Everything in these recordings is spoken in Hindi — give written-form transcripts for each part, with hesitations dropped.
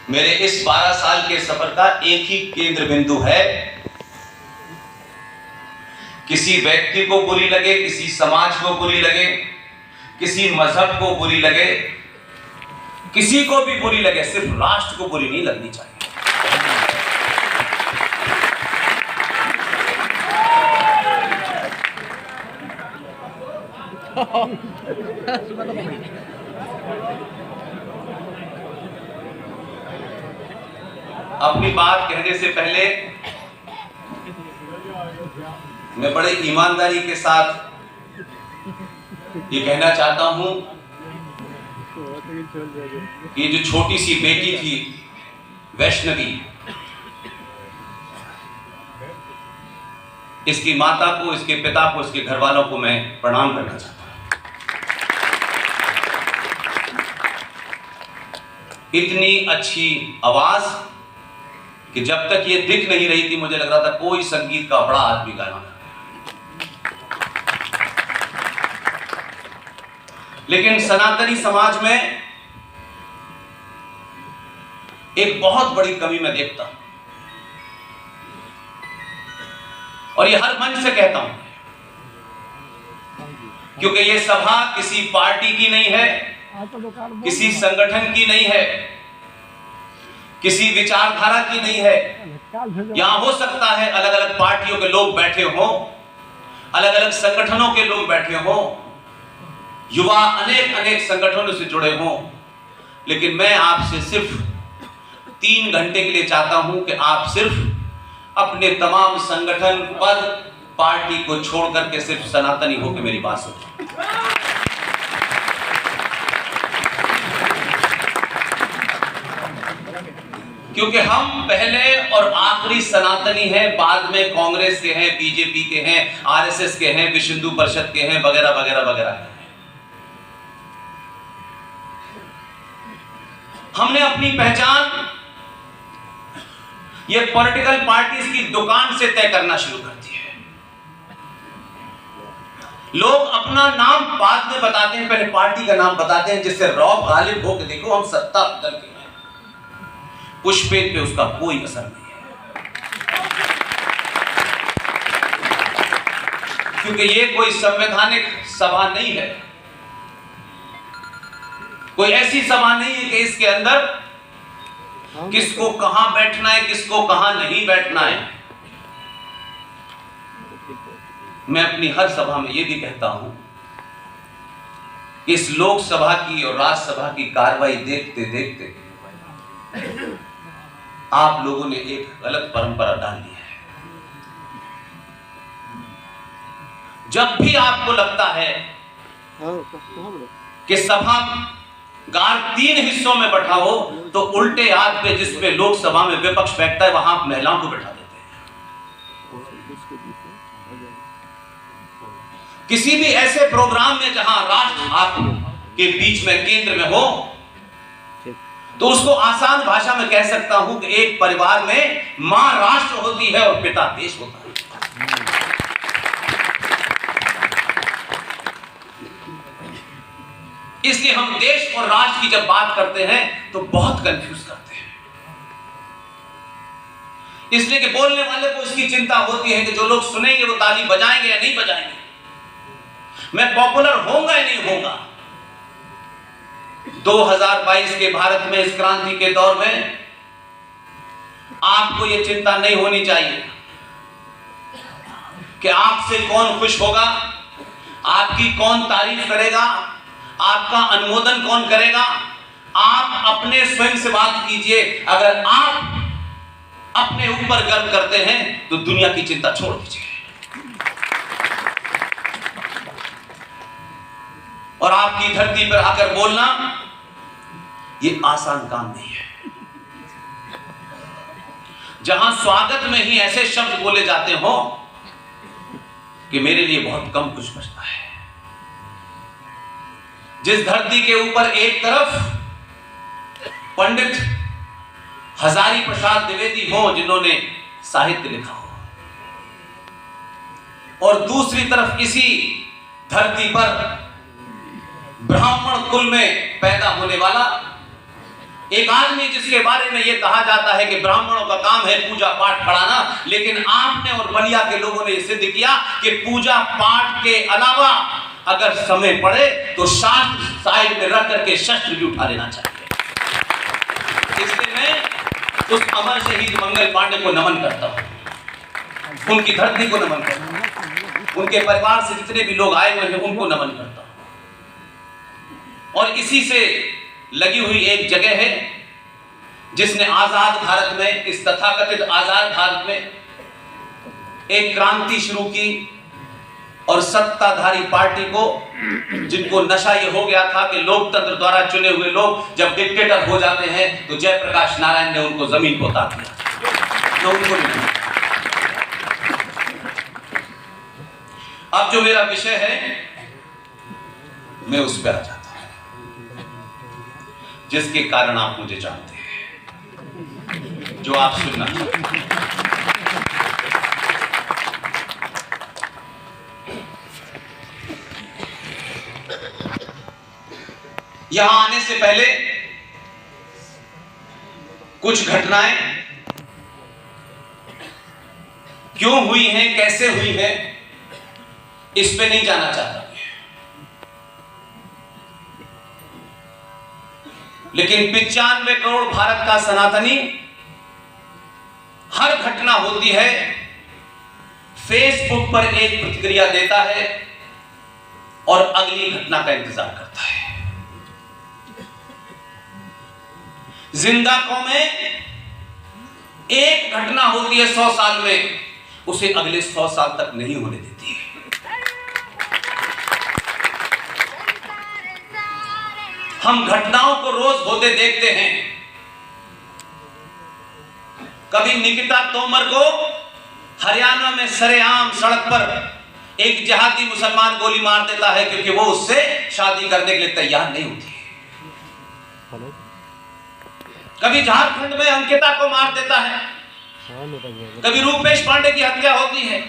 मेरे इस 12 साल के सफर का एक ही केंद्र बिंदु है। किसी व्यक्ति को बुरी लगे, किसी समाज को बुरी लगे, किसी मजहब को बुरी लगे, किसी को भी बुरी लगे, सिर्फ राष्ट्र को बुरी नहीं लगनी चाहिए। अपनी बात कहने से पहले मैं बड़े ईमानदारी के साथ ये कहना चाहता हूं कि ये जो छोटी सी बेटी थी वैष्णवी, इसकी माता को, इसके पिता को, इसके घर वालों को मैं प्रणाम करना चाहता हूं। इतनी अच्छी आवाज कि जब तक ये दिख नहीं रही थी मुझे लग रहा था कोई संगीत का बड़ा आदमी गाना। लेकिन सनातनी समाज में एक बहुत बड़ी कमी मैं देखता हूं, और ये हर मंच से कहता हूं, क्योंकि ये सभा किसी पार्टी की नहीं है, किसी संगठन की नहीं है, किसी विचारधारा की नहीं है। यहां हो सकता है अलग अलग पार्टियों के लोग बैठे हों, अलग अलग संगठनों के लोग बैठे हों, युवा अनेक अनेक संगठनों से जुड़े हों, लेकिन मैं आपसे सिर्फ 3 घंटे के लिए चाहता हूं कि आप सिर्फ अपने तमाम संगठन, पद, पार्टी को छोड़ करके सिर्फ सनातनी होकर मेरी बात सुनो। क्योंकि हम पहले और आखिरी सनातनी हैं, बाद में कांग्रेस के हैं, बीजेपी के हैं, आरएसएस के हैं, विश्व हिंदू परिषद के हैं, वगैरह वगैरह वगैरह। हमने अपनी पहचान ये पॉलिटिकल पार्टीज की दुकान से तय करना शुरू कर दी है। लोग अपना नाम बाद में बताते हैं, पहले पार्टी का नाम बताते हैं, जिससे रौब गालिब हो के देखो हम सत्ता बदल के हैं। पुष्पेट पे उसका कोई असर नहीं है, क्योंकि ये कोई संवैधानिक सभा नहीं है, कोई ऐसी सभा नहीं है कि इसके अंदर किसको कहां बैठना है, किसको कहां नहीं बैठना है। मैं अपनी हर सभा में यह भी कहता हूं कि इस लोकसभा की और राज्यसभा की कार्रवाई देखते देखते आप लोगों ने एक गलत परंपरा डाल दी है। जब भी आपको लगता है कि सभा गार 3 हिस्सों में बैठा हो, तो उल्टे हाथ पे जिसपे लोकसभा में विपक्ष बैठता है वहां आप महिलाओं को बैठा देते हैं। किसी भी ऐसे प्रोग्राम में जहां राष्ट्र आपके बीच में, केंद्र में हो, तो उसको आसान भाषा में कह सकता हूं कि एक परिवार में मां राष्ट्र होती है और पिता देश होता है। इसलिए हम देश और राष्ट्र की जब बात करते हैं तो बहुत कंफ्यूज करते हैं, इसलिए कि बोलने वाले को इसकी चिंता होती है कि जो लोग सुनेंगे वो ताली बजाएंगे या नहीं बजाएंगे, मैं पॉपुलर होऊंगा या नहीं होऊंगा। 2022 के भारत में, इस क्रांति के दौर में आपको यह चिंता नहीं होनी चाहिए कि आपसे कौन खुश होगा, आपकी कौन तारीफ करेगा, आपका अनुमोदन कौन करेगा। आप अपने स्वयं से बात कीजिए। अगर आप अपने ऊपर गर्व करते हैं तो दुनिया की चिंता छोड़ दीजिए। और आपकी धरती पर आकर बोलना ये आसान काम नहीं है। जहां स्वागत में ही ऐसे शब्द बोले जाते हो कि मेरे लिए बहुत कम कुछ बचता है। जिस धरती के ऊपर एक तरफ पंडित हजारी प्रसाद द्विवेदी हो जिन्होंने साहित्य लिखा हो, और दूसरी तरफ इसी धरती पर ब्राह्मण कुल में पैदा होने वाला एक आदमी जिसके बारे में यह कहा जाता है कि ब्राह्मणों का काम है पूजा पाठ पढ़ाना, लेकिन आपने और बलिया के लोगों ने यह सिद्ध किया कि पूजा पाठ के अलावा अगर समय पड़े तो शास्त्र साइड में रख करके शस्त्र भी उठा लेना चाहिए। इसलिए मैं उस अमर शहीद मंगल पांडे को नमन करता हूं, उनकी धरती को नमन करता हूं, उनके परिवार से जितने भी लोग आए हुए हैं उनको नमन करता हूं। और इसी से लगी हुई एक जगह है जिसने आजाद भारत में, इस तथाकथित आजाद भारत में एक क्रांति शुरू की और सत्ताधारी पार्टी को, जिनको नशा ये हो गया था कि लोकतंत्र द्वारा चुने हुए लोग जब डिक्टेटर हो जाते हैं तो जयप्रकाश नारायण ने उनको जमीन को उतार दिया, तो उनको नहीं। अब जो मेरा विषय है मैं उस पर आ जाता हूं, जिसके कारण आप मुझे जानते हैं, जो आप सुनना चाहते हैं। यहां आने से पहले कुछ घटनाएं क्यों हुई हैं, कैसे हुई हैं, इस पे नहीं जाना चाहता, लेकिन 95 करोड़ भारत का सनातनी हर घटना होती है फेसबुक पर एक प्रतिक्रिया देता है और अगली घटना का इंतजार करता है। जिंदा कौमें एक घटना होती है 100 साल में, उसे अगले 100 साल तक नहीं होने देती है। हम घटनाओं को रोज होते देखते हैं। कभी निकिता तोमर को हरियाणा में सरेआम सड़क पर एक जिहादी मुसलमान गोली मार देता है क्योंकि वो उससे शादी करने के लिए तैयार नहीं होती। कभी झारखंड में अंकिता को मार देता है, कभी रूपेश पांडे की हत्या होती है,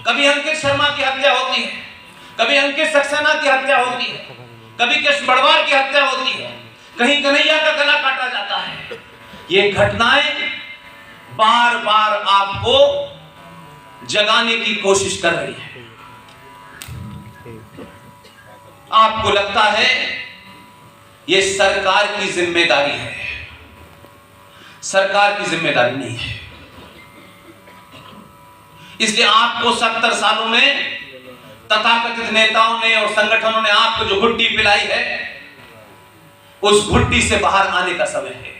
कभी अंकित शर्मा की हत्या होती है, कभी अंकित सक्सेना की हत्या होती है, कभी केश बड़वार की हत्या होती है, कहीं कन्हैया का गला काटा जाता है। ये घटनाएं बार बार आपको जगाने की कोशिश कर रही है। आपको लगता है ये सरकार की जिम्मेदारी है, सरकार की जिम्मेदारी नहीं है। इसलिए आपको 70 सालों में तथाकथित नेताओं ने और संगठनों ने आपको जो घुट्टी पिलाई है, उस घुट्टी से बाहर आने का समय है।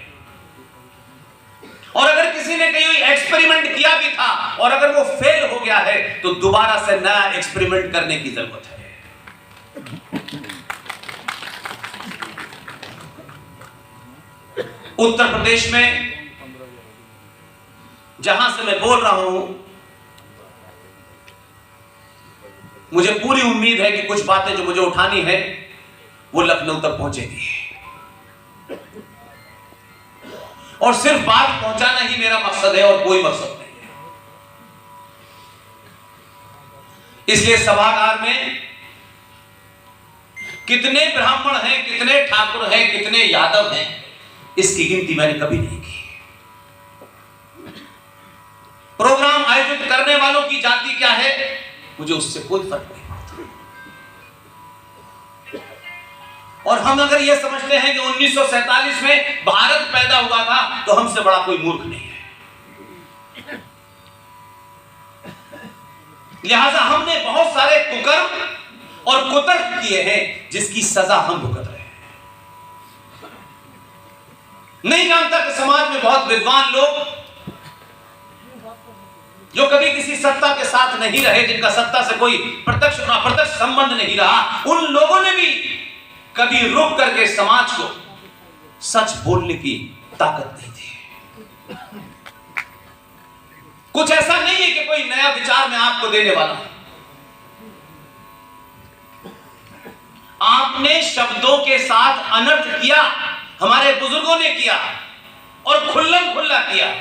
और अगर किसी ने कहीं एक्सपेरिमेंट किया भी था और अगर वो फेल हो गया है तो दोबारा से नया एक्सपेरिमेंट करने की जरूरत है। उत्तर प्रदेश में जहां से मैं बोल रहा हूं, मुझे पूरी उम्मीद है कि कुछ बातें जो मुझे उठानी है वो लखनऊ तक पहुंचेगी। और सिर्फ बात पहुंचाना ही मेरा मकसद है और कोई मकसद नहीं है। इसलिए सभागार में कितने ब्राह्मण हैं, कितने ठाकुर हैं, कितने यादव हैं, इसकी गिनती मैंने कभी नहीं की। प्रोग्राम आयोजित करने वालों की जाति क्या है, मुझे उससे कोई फर्क नहीं पड़ता। और हम अगर यह समझते हैं कि 1947 में भारत पैदा हुआ था तो हमसे बड़ा कोई मूर्ख नहीं है। लिहाजा हमने बहुत सारे कुकर्म और कुतर्क किए हैं जिसकी सजा हम भुगत रहे हैं। नहीं जानता कि समाज में बहुत विद्वान लोग जो कभी किसी सत्ता के साथ नहीं रहे, जिनका सत्ता से कोई प्रत्यक्ष और अप्रत्यक्ष संबंध नहीं रहा, उन लोगों ने भी कभी रुक करके समाज को सच बोलने की ताकत नहीं थी। कुछ ऐसा नहीं है कि कोई नया विचार मैं आपको देने वाला हूं। आपने शब्दों के साथ अनर्थ किया, हमारे बुजुर्गों ने किया और खुल्लम खुल्ला किया,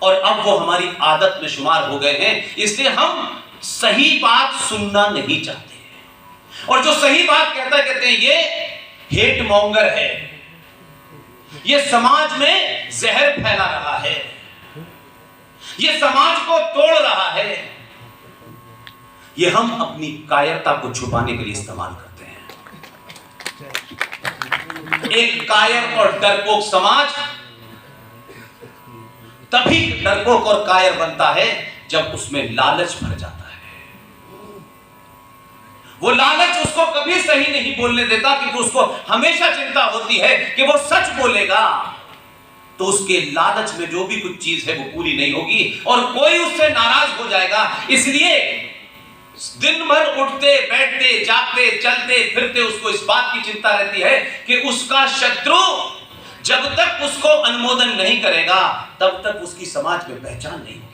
और अब वो हमारी आदत में शुमार हो गए हैं। इसलिए हम सही बात सुनना नहीं चाहते, और जो सही बात कहते हैं ये हेट मॉन्गर है, ये समाज में जहर फैला रहा है, ये समाज को तोड़ रहा है। ये हम अपनी कायरता को छुपाने के लिए इस्तेमाल करते हैं। एक कायर और डरपोक समाज तभी डरपोक और कायर बनता है जब उसमें लालच भर जाता है। वो लालच उसको कभी सही नहीं बोलने देता, क्योंकि उसको हमेशा चिंता होती है कि वो सच बोलेगा तो उसके लालच में जो भी कुछ चीज है वो पूरी नहीं होगी और कोई उससे नाराज हो जाएगा। इसलिए दिन भर उठते बैठते जागते चलते फिरते उसको इस बात की चिंता रहती है कि उसका शत्रु जब तक उसको अनुमोदन नहीं करेगा तब तक उसकी समाज में पहचान नहीं होगी।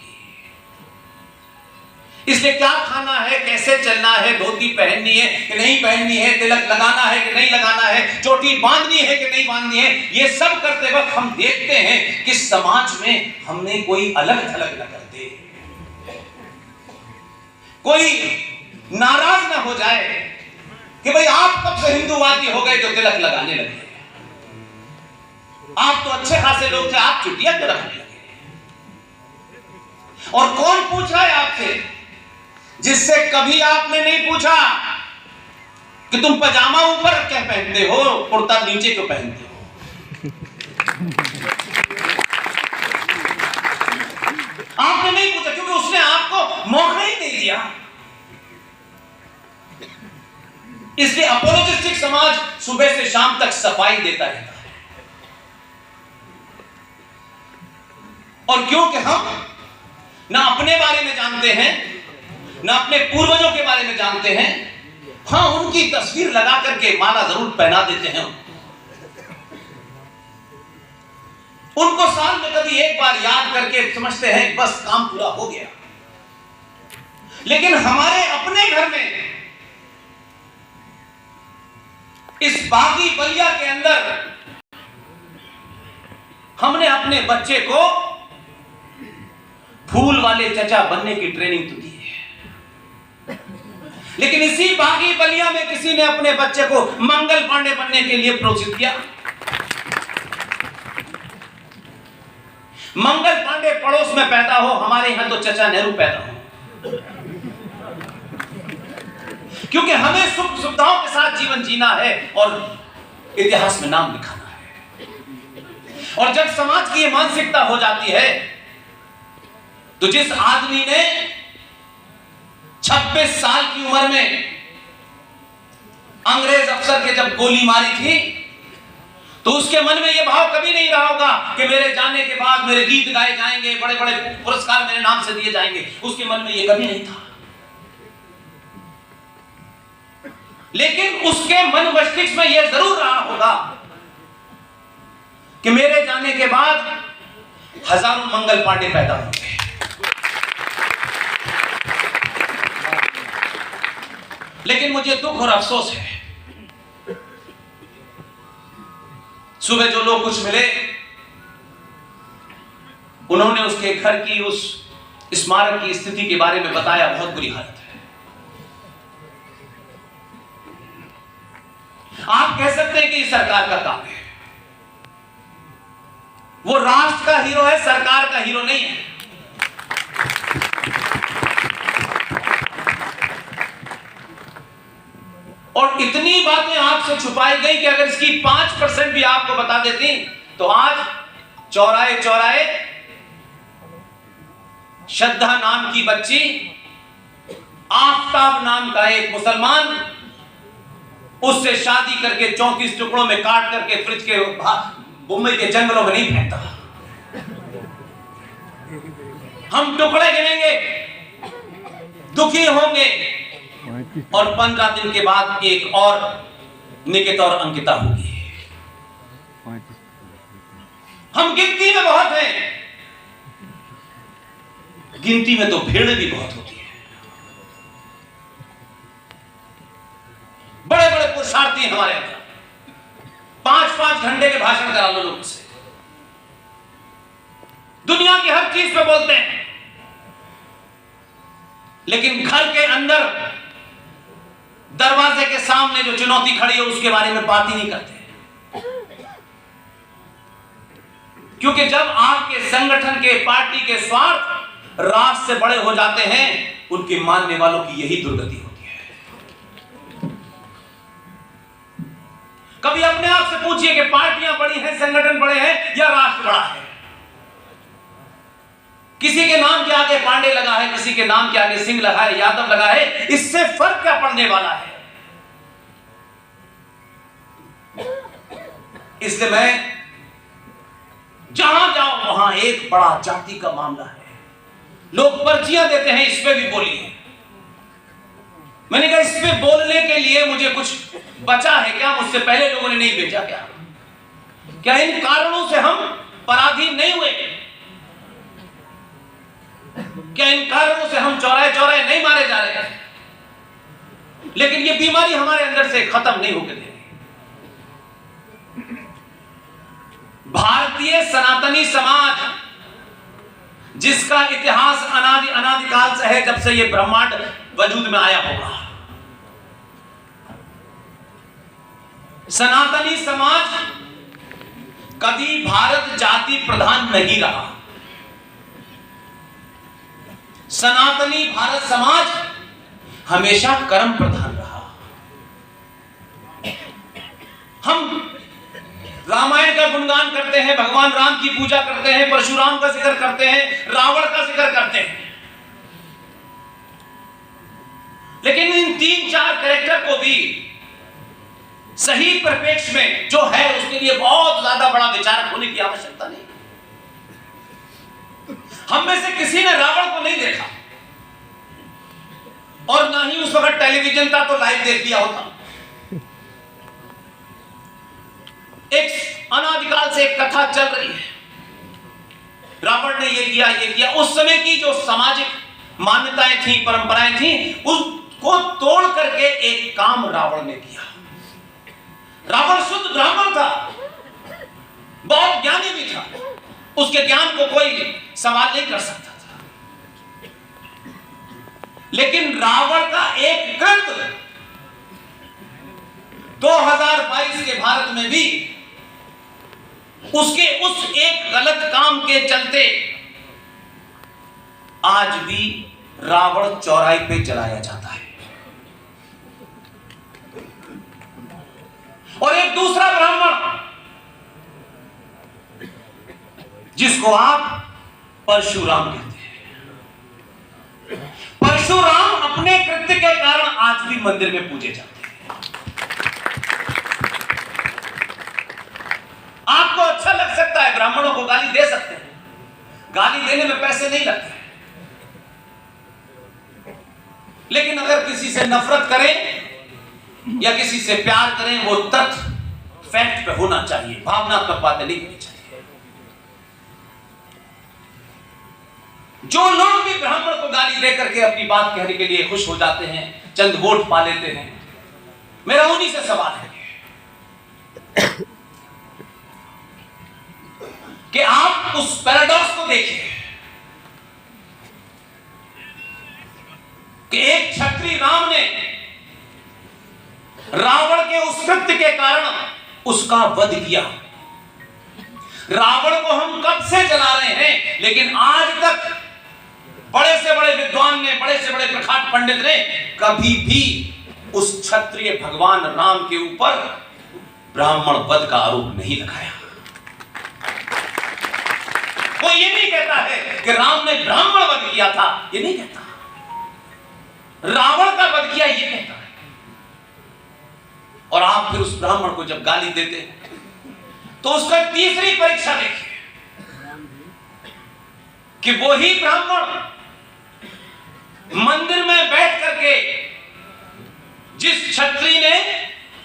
इसलिए क्या खाना है, कैसे चलना है, धोती पहननी है कि नहीं पहननी है, तिलक लगाना है कि नहीं लगाना है, चोटी बांधनी है कि नहीं बांधनी है, ये सब करते वक्त हम देखते हैं कि समाज में हमने कोई अलग थलग न कर दे, कोई नाराज ना हो जाए कि भाई आप कब से हिंदूवादी हो गए जो तिलक लगाने लगे, आप तो अच्छे खासे लोग थे, आप चुटिया क्यों रखने लगे। और कौन पूछ रहा है आपसे, जिससे कभी आपने नहीं पूछा कि तुम पजामा ऊपर क्या पहनते हो, कुर्ता नीचे क्यों पहनते हो। आपने नहीं पूछा क्योंकि उसने आपको मौका ही नहीं दिया। इसलिए अपोलोजिस्टिक समाज सुबह से शाम तक सफाई देता रहता है। और क्योंकि हम ना अपने बारे में जानते हैं ना अपने पूर्वजों के बारे में जानते हैं, हाँ उनकी तस्वीर लगा करके माला जरूर पहना देते हैं, उनको साल में कभी एक बार याद करके समझते हैं बस काम पूरा हो गया। लेकिन हमारे अपने घर में इस बागी बलिया के अंदर हमने अपने बच्चे को फूल वाले चचा बनने की ट्रेनिंग तो दी है, लेकिन इसी बागी बलिया में किसी ने अपने बच्चे को मंगल पांडे बनने के लिए प्रोत्साहित किया। मंगल पांडे पड़ोस में पैदा हो, हमारे यहां तो चचा नेहरू पैदा हो, क्योंकि हमें सुख सुविधाओं के साथ जीवन जीना है और इतिहास में नाम लिखाना है। और जब समाज की ये मानसिकता हो जाती है तो जिस आदमी ने 26 साल की उम्र में अंग्रेज अफसर के जब गोली मारी थी तो उसके मन में यह भाव कभी नहीं रहा होगा कि मेरे जाने के बाद मेरे गीत गाए जाएंगे, बड़े बड़े पुरस्कार मेरे नाम से दिए जाएंगे। उसके मन में यह कभी नहीं था। लेकिन उसके मन मस्तिष्क में यह जरूर रहा होगा कि मेरे जाने के बाद हजारों मंगल पांडे पैदा होंगे। लेकिन मुझे दुख और अफसोस है, सुबह जो लोग कुछ मिले उन्होंने उसके घर की उस स्मारक की स्थिति के बारे में बताया। बहुत बुरी हालत है। आप कह सकते हैं कि सरकार का काम है, वो राष्ट्र का हीरो है, सरकार का हीरो नहीं है। और इतनी बातें आपसे छुपाई गई कि अगर इसकी 5% भी आपको बता देती तो आज चौराहे चौराहे श्रद्धा नाम की बच्ची, आफ्ताब नाम का एक मुसलमान, उससे शादी करके 34 टुकड़ों में काट करके फ्रिज के मुंबई के जंगलों में नहीं फेंकता। हम टुकड़े गिनेंगे, दुखी होंगे और 15 दिन के बाद एक और निकित और अंकिता होगी। हम गिनती में बहुत हैं, गिनती में तो भीड़ भी बहुत होती है। बड़े बड़े पुरुषार्थी हमारे अंदर 5-5 घंटे के भाषण करा लो लोगों से, दुनिया की हर चीज पे बोलते हैं, लेकिन घर के अंदर दरवाजे के सामने जो चुनौती खड़ी है उसके बारे में बात ही नहीं करते। क्योंकि जब आपके संगठन के, पार्टी के स्वार्थ राष्ट्र से बड़े हो जाते हैं, उनके मानने वालों की यही दुर्गति होती है। कभी अपने आप से पूछिए कि पार्टियां बड़ी हैं, संगठन बड़े हैं या राष्ट्र बड़ा है? किसी के नाम के आगे पांडे लगा है, किसी के नाम के आगे सिंह लगा है, यादव लगा है, इससे फर्क क्या पड़ने वाला है? इसलिए मैं जहां जाऊं वहां एक बड़ा जाति का मामला है। लोग पर्चियां देते हैं, इस पे भी बोलिए। मैंने कहा इस पे बोलने के लिए मुझे कुछ बचा है क्या? मुझसे पहले लोगों ने नहीं भेजा क्या? क्या इन कारणों से हम पराधीन नहीं हुए? क्या इन कारणों से हम चौराहे चौराहे नहीं मारे जा रहे हैं? लेकिन ये बीमारी हमारे अंदर से खत्म नहीं होकर दे रही। भारतीय सनातनी समाज, जिसका इतिहास अनादिकाल से है, जब से ये ब्रह्मांड वजूद में आया होगा, सनातनी समाज कभी भारत जाति प्रधान नहीं रहा। सनातनी भारत समाज हमेशा कर्म प्रधान रहा। हम रामायण का गुणगान करते हैं, भगवान राम की पूजा करते हैं, परशुराम का जिक्र करते हैं, रावण का जिक्र करते हैं, लेकिन इन 3-4 कैरेक्टर को भी सही परिप्रेक्ष्य में जो है, उसके लिए बहुत ज्यादा बड़ा विचारक होने की आवश्यकता नहीं। हम में से किसी ने रावण को नहीं देखा, और ना ही उस वक्त टेलीविजन था तो लाइव देख लिया होता। एक अनादिकाल से एक कथा चल रही है, रावण ने ये किया, ये किया। उस समय की जो सामाजिक मान्यताएं थी, परंपराएं थी, उसको तोड़ करके एक काम रावण ने किया। रावण शुद्ध ब्राह्मण था, बहुत ज्ञानी भी था, उसके ज्ञान को कोई सवाल नहीं कर सकता था। लेकिन रावण का एक कृत्य 2022 के भारत में भी उसके उस एक गलत काम के चलते आज भी रावण चौराहे पे जलाया जाता है। और एक दूसरा ब्राह्मण, जिसको आप परशुराम कहते हैं, परशुराम अपने कृत्य के कारण आज भी मंदिर में पूजे जाते हैं। आपको अच्छा लग सकता है, ब्राह्मणों को गाली दे सकते हैं, गाली देने में पैसे नहीं लगते, लेकिन अगर किसी से नफरत करें या किसी से प्यार करें, वो तथ्य फैक्ट पे होना चाहिए, भावनात्मक बातें नहीं होनी चाहिए। जो लोग भी ब्राह्मण को गाली दे करके अपनी बात कहने के लिए खुश हो जाते हैं, चंद वोट पा लेते हैं, मेरा उन्हीं से सवाल है कि आप उस पैराडॉक्स को देखिए कि एक क्षत्रिय राम ने रावण के उस कृत्य के कारण उसका वध किया। रावण को हम कब से जला रहे हैं, लेकिन आज तक बड़े से बड़े विद्वान ने, बड़े से बड़े प्रख्यात पंडित ने कभी भी उस क्षत्रिय भगवान राम के ऊपर ब्राह्मण वध का आरोप नहीं लगाया। वो ये नहीं कहता है कि राम ने ब्राह्मण वध किया था, ये नहीं कहता, रावण का वध किया ये कहता है। और आप फिर उस ब्राह्मण को जब गाली देते तो उसका तीसरी परीक्षा देखिए कि वही ब्राह्मण मंदिर में बैठ करके जिस क्षत्रिय ने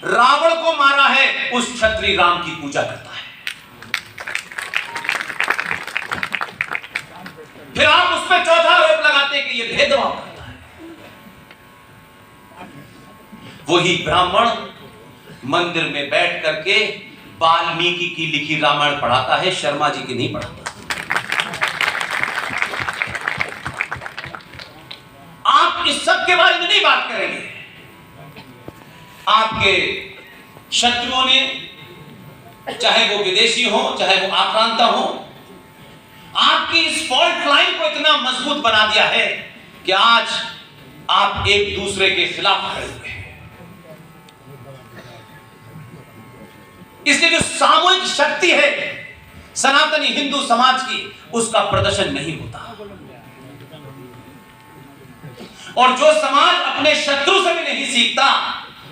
रावण को मारा है, उस क्षत्रिय राम की पूजा करता है। फिर आप उस पर चौथा आरोप लगाते हैं कि ये भेदभाव करता है। वही ब्राह्मण मंदिर में बैठ करके वाल्मीकि की लिखी रामायण पढ़ाता है, शर्मा जी की नहीं पढ़ाता। आप इस सब के बारे में नहीं बात करेंगे। आपके शत्रुओं ने, चाहे वो विदेशी हो, चाहे वो आक्रांता हो, आपकी इस फॉल्ट लाइन को इतना मजबूत बना दिया है कि आज आप एक दूसरे के खिलाफ खड़े हुए हैं। इसलिए जो सामूहिक शक्ति है सनातनी हिंदू समाज की, उसका प्रदर्शन नहीं होता। और जो समाज अपने शत्रु से भी नहीं सीखता,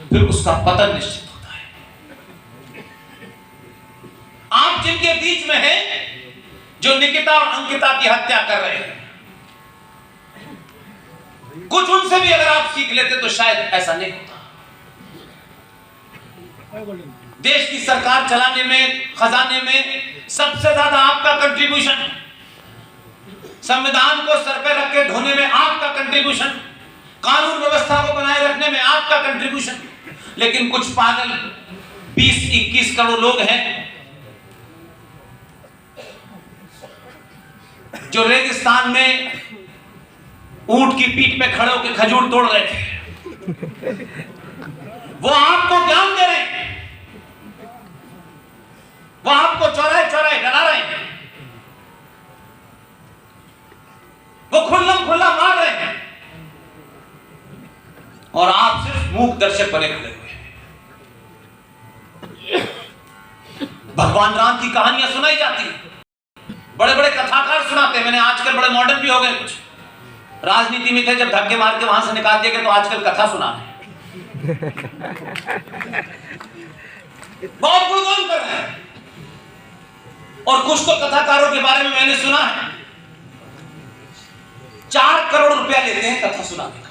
फिर उसका पतन निश्चित होता है। आप जिनके बीच में हैं, जो निकिता और अंकिता की हत्या कर रहे हैं, कुछ उनसे भी अगर आप सीख लेते तो शायद ऐसा नहीं होता। देश की सरकार चलाने में, खजाने में सबसे ज्यादा आपका कंट्रीब्यूशन, संविधान को सर पे रख के ढोने में आपका कंट्रीब्यूशन, कानून व्यवस्था को बनाए रखने में आपका कंट्रीब्यूशन। लेकिन कुछ पागल 20-21 करोड़ लोग हैं जो रेगिस्तान में ऊंट की पीठ पे खड़े होकर खजूर तोड़ रहे थे, वो आपको ज्ञान दे रहे हैं, वो आपको चौराहे चौराहे डरा रहे हैं, वो खुल्लम खुल्ला मार रहे हैं, और आप सिर्फ मूक दर्शक बने खड़े हुए हैं। भगवान राम की कहानियां सुनाई जाती हैं, बड़े बड़े कथाकार सुनाते हैं। मैंने आजकल बड़े मॉडर्न भी हो गए, कुछ राजनीति में थे, जब धक्के मार के वहां से निकाल दिया गया, तो आजकल कथा सुना रहे हैं, बहुत गुणगान कर रहे हैं। और कुछ तो कथाकारों के बारे में मैंने सुना है 4 करोड़ रुपया लेते हैं कथा सुनाने का,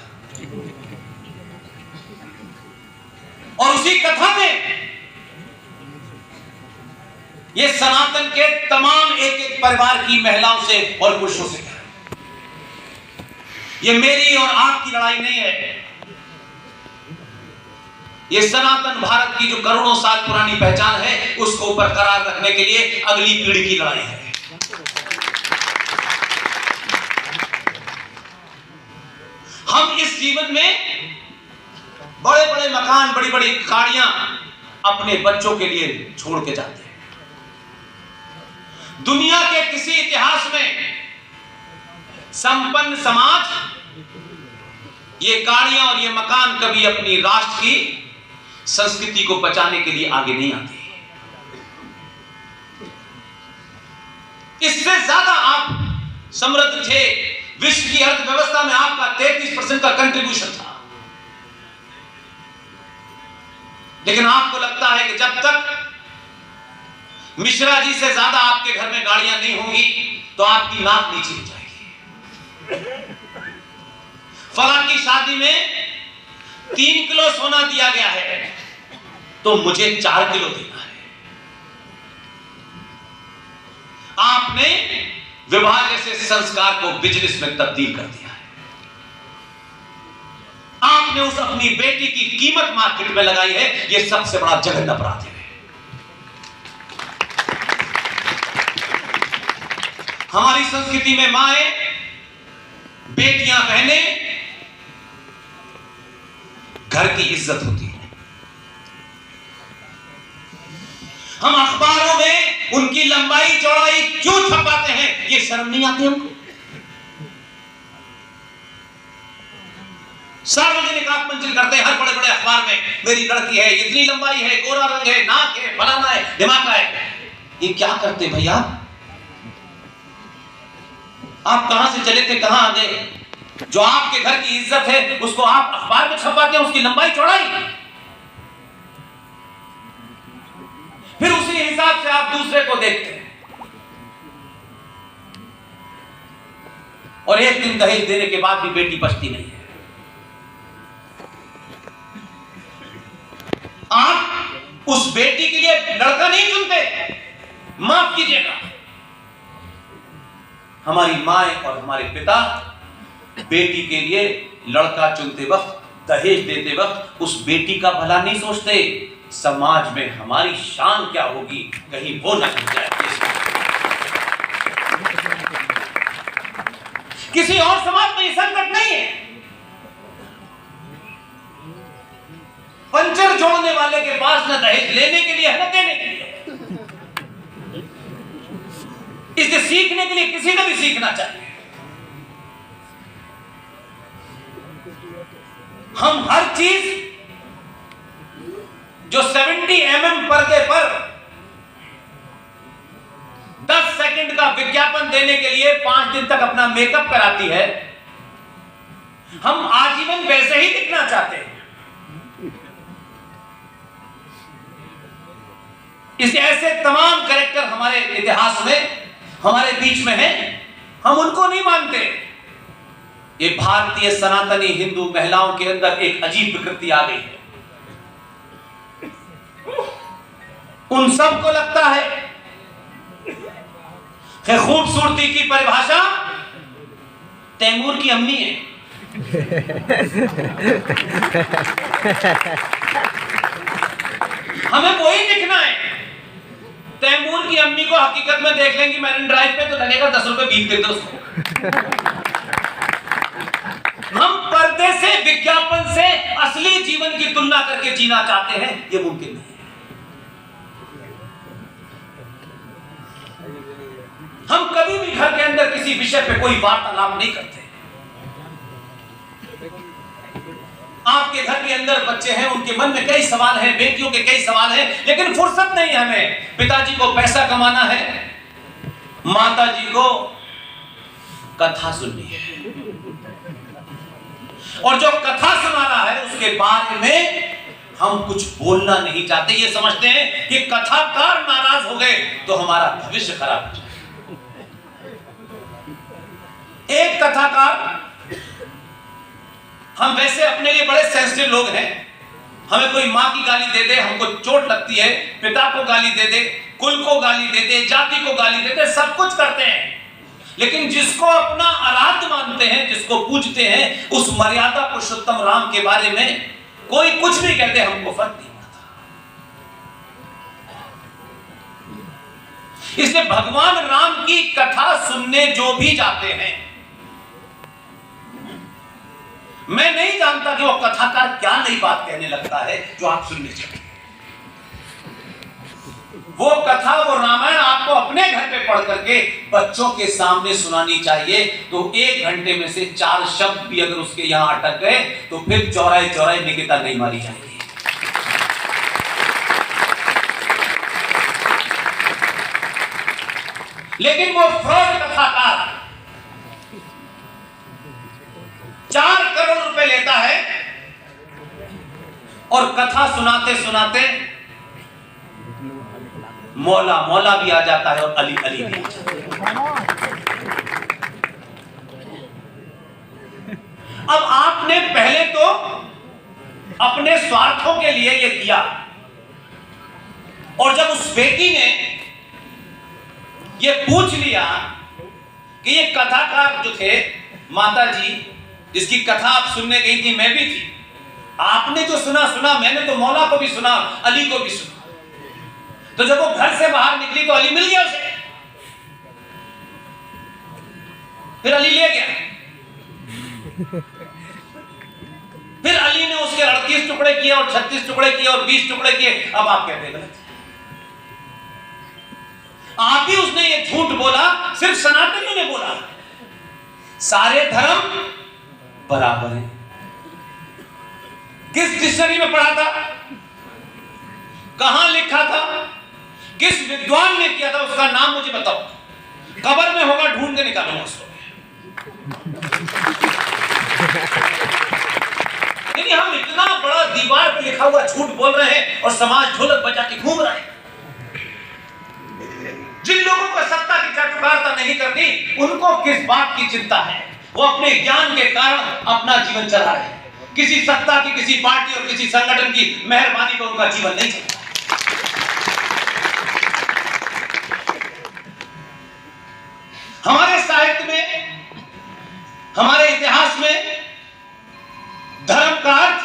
और उसी कथा में ये सनातन के तमाम एक एक परिवार की महिलाओं से और पुरुषों से, ये मेरी और आपकी लड़ाई नहीं है, ये सनातन भारत की जो करोड़ों साल पुरानी पहचान है, उसको बरकरार रखने के लिए अगली पीढ़ी की लड़ाई है। हम इस जीवन में बड़े बड़े मकान, बड़ी बड़ी गाड़ियां अपने बच्चों के लिए छोड़ के जाते हैं। दुनिया के किसी इतिहास में संपन्न समाज ये गाड़ियां और ये मकान कभी अपनी राष्ट्र की संस्कृति को बचाने के लिए आगे नहीं आते। इससे ज्यादा आप समृद्ध थे, विश्व की अर्थव्यवस्था में आपका 33% का कंट्रीब्यूशन था। लेकिन आपको लगता है कि जब तक मिश्रा जी से ज्यादा आपके घर में गाड़ियां नहीं होंगी तो आपकी नाक नीचे हो जाएगी। फला की शादी में 3 किलो सोना दिया गया है तो मुझे 4 किलो देना है। आपने विवाह जैसे संस्कार को बिजनेस में तब्दील कर दिया है। आपने उस अपनी बेटी की कीमत मार्केट में लगाई है। यह सबसे बड़ा जघन्य अपराध है। हमारी संस्कृति में माएं, बेटियां, बहनें घर की इज्जत होती है। हम अखबारों में उनकी लंबाई चौड़ाई क्यों छपाते हैं, ये शर्म नहीं आती हमको? सार्वजनिक आप मंजिल करते हैं हर बड़े बड़े अखबार में, मेरी लड़की है, इतनी लंबाई है, गोरा रंग है, नाक है, फलाना है, दिमाग है। ये क्या करते भैया? आप कहां से चले थे, कहां आ गए? जो आपके घर की इज्जत है उसको आप अखबार में छपाते हैं, उसकी लंबाई चौड़ाई। फिर उसी हिसाब से आप दूसरे को देखते हैं। और एक दिन दहेज देने के बाद भी बेटी बचती नहीं है। आप उस बेटी के लिए लड़का नहीं चुनते। माफ कीजिएगा, हमारी माए और हमारे पिता बेटी के लिए लड़का चुनते वक्त, दहेज देते वक्त उस बेटी का भला नहीं सोचते। समाज में हमारी शान क्या होगी, कहीं वो न गिर जाए। किसी और समाज में ये संकट नहीं है। पंचर जोड़ने वाले के पास न दहेज लेने के लिए है न देने के लिए। इसे सीखने के लिए किसी को भी सीखना चाहिए। हम हर चीज जो 70 mm पर्दे पर 10 सेकंड का विज्ञापन देने के लिए 5 दिन तक अपना मेकअप कराती है, हम आजीवन वैसे ही दिखना चाहते हैं। इस ऐसे तमाम कैरेक्टर हमारे इतिहास में हमारे बीच में हैं, हम उनको नहीं मानते। ये भारतीय सनातनी हिंदू महिलाओं के अंदर एक अजीब विकृति आ गई है। उन सबको लगता है कि खूबसूरती की परिभाषा तैमूर की अम्मी है। हमें वही दिखना है। तैमूर की अम्मी को हकीकत में देख लेंगी मैरिन ड्राइव पे तो लगेगा 10 रुपए भीख दे दो उसको। हम पर्दे से, विज्ञापन से असली जीवन की तुलना करके जीना चाहते हैं, यह मुमकिन नहीं। हम कभी भी घर के अंदर किसी विषय पे कोई वार्तालाप नहीं करते। आपके घर के अंदर बच्चे हैं, उनके मन में कई सवाल हैं, बेटियों के कई सवाल हैं, लेकिन फुर्सत नहीं है हमें। पिताजी को पैसा कमाना है, माताजी को कथा सुननी है, और जो कथा सुना रहा है उसके बारे में हम कुछ बोलना नहीं चाहते। ये समझते हैं कि कथाकार नाराज हो गए तो हमारा भविष्य खराब हो जाए। एक कथाकार, हम वैसे अपने लिए बड़े सेंसिटिव लोग हैं, हमें कोई मां की गाली दे दे हमको चोट लगती है, पिता को गाली दे दे, कुल को गाली दे दे, जाति को गाली दे दे, सब कुछ करते हैं। लेकिन जिसको अपना आराध्य मानते हैं, जिसको पूजते हैं, उस मर्यादा पुरुषोत्तम राम के बारे में कोई कुछ भी कहते, हमको फर्क नहीं पड़ता। इसलिए भगवान राम की कथा सुनने जो भी जाते हैं, मैं नहीं जानता कि वो कथाकार क्या नई बात कहने लगता है जो आप सुनने चाहिए। वो कथा, वो रामायण आपको अपने घर पे पढ़ करके बच्चों के सामने सुनानी चाहिए। तो 1 घंटे में से 4 शब्द भी अगर उसके यहां अटक गए तो फिर चौराहे चौराहे निकिता नहीं मारी जाएगी। लेकिन वो फ्रॉड कथाकार 4 करोड़ रुपए लेता है और कथा सुनाते सुनाते मौला मौला भी आ जाता है और अली अली भी आ जाता है। अब आपने पहले तो अपने स्वार्थों के लिए ये किया, और जब उस बेटी ने ये पूछ लिया कि ये कथाकार जो थे, माता जी जिसकी कथा आप सुनने गई थी, मैं भी थी, आपने जो सुना, मैंने तो मौला को भी सुना, अली को भी सुना। तो जब वो घर से बाहर निकली तो अली मिल गया उसे, फिर अली ले गया, फिर अली ने उसके 38 टुकड़े किए और 36 टुकड़े किए और 20 टुकड़े किए। अब आप कहते हैं आप ही उसने ये झूठ बोला, सिर्फ सनातनियों ने बोला। सारे धर्म बराबर हैं। किस डिक्शनरी में पढ़ा था, कहां लिखा था, किस विद्वान ने किया था, उसका नाम मुझे बताओ। कब्र में होगा, ढूंढ के निकालूंगा उसको। लेकिन हम इतना बड़ा दीवार पर लिखा हुआ झूठ बोल रहे हैं और समाज ढोलक बजा के घूम रहा है। जिन लोगों को सत्ता की चटकारता नहीं करनी, उनको किस बात की चिंता है? वो अपने ज्ञान के कारण अपना जीवन चला रहे हैं। किसी सत्ता की, किसी पार्टी और किसी संगठन की मेहरबानी पर उनका जीवन नहीं चलता। हमारे साहित्य में, हमारे इतिहास में धर्म का अर्थ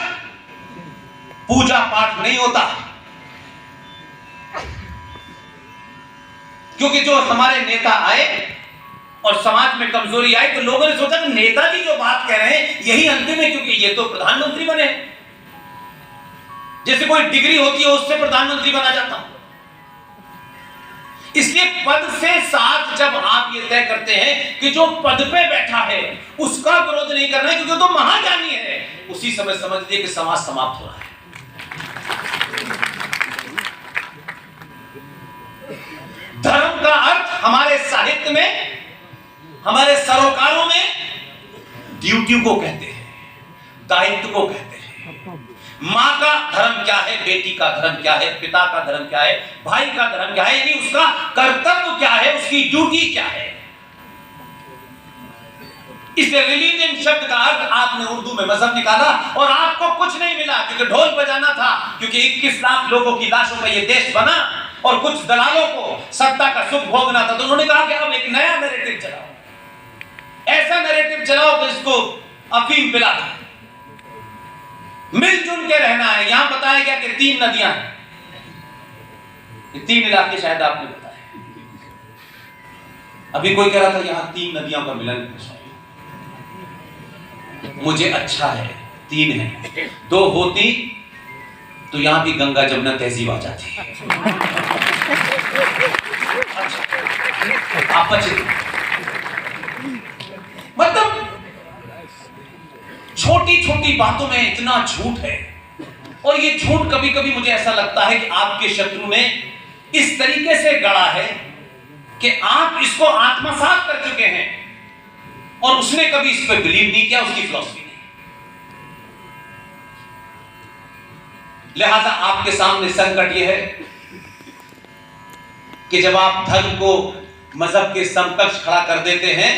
पूजा पाठ नहीं होता, क्योंकि जो हमारे नेता आए और समाज में कमजोरी आई तो लोगों ने सोचा कि नेताजी जो बात कह रहे हैं यही अंतिम है, क्योंकि ये तो प्रधानमंत्री बने। जैसे कोई डिग्री होती है उससे प्रधानमंत्री बना जाता। इसलिए पद से साथ जब आप ये तय करते हैं कि जो पद पे बैठा है उसका विरोध नहीं करना है क्योंकि तो महाज्ञानी है, उसी समय समझ लीजिए कि समाज समाप्त हो रहा है। धर्म का अर्थ हमारे साहित्य में, हमारे सरोकारों में ड्यूटी को कहते हैं, दायित्व को कहते हैं। मां का धर्म क्या है, बेटी का धर्म क्या है, पिता का धर्म क्या है, भाई का धर्म क्या है, यानी उसका कर्तव्य क्या है, उसकी ड्यूटी क्या है। इस रिलीजन शब्द का अर्थ आपने उर्दू में मजहब निकाला और आपको कुछ नहीं मिला क्योंकि ढोल बजाना था, क्योंकि 21 लाख लोगों की लाशों का यह देश बना और कुछ दलालों को सत्ता का सुख भोगना था। तो उन्होंने कहा कि अब एक नया नैरेटिव चलाओ, ऐसा नैरेटिव चलाओ कि इसको अफीम पिला दो, मिलजुल के रहना है। यहां बताया गया कि 3 नदियां हैं, 3 इलाके शायद आपने बताया। अभी कोई कह रहा था यहां 3 नदियों का मिलन है, मुझे अच्छा है 3 है, 2 होती तो यहां भी गंगा जमुना तहजीब आ जाती है। मतलब छोटी छोटी बातों में इतना झूठ है, और ये झूठ कभी कभी मुझे ऐसा लगता है कि आपके शत्रु ने इस तरीके से गढ़ा है कि आप इसको आत्मसात कर चुके हैं और उसने कभी इस पर बिलीव नहीं किया, उसकी फिलॉसफी नहीं। लिहाजा आपके सामने संकट यह है कि जब आप धर्म को मजहब के समकक्ष खड़ा कर देते हैं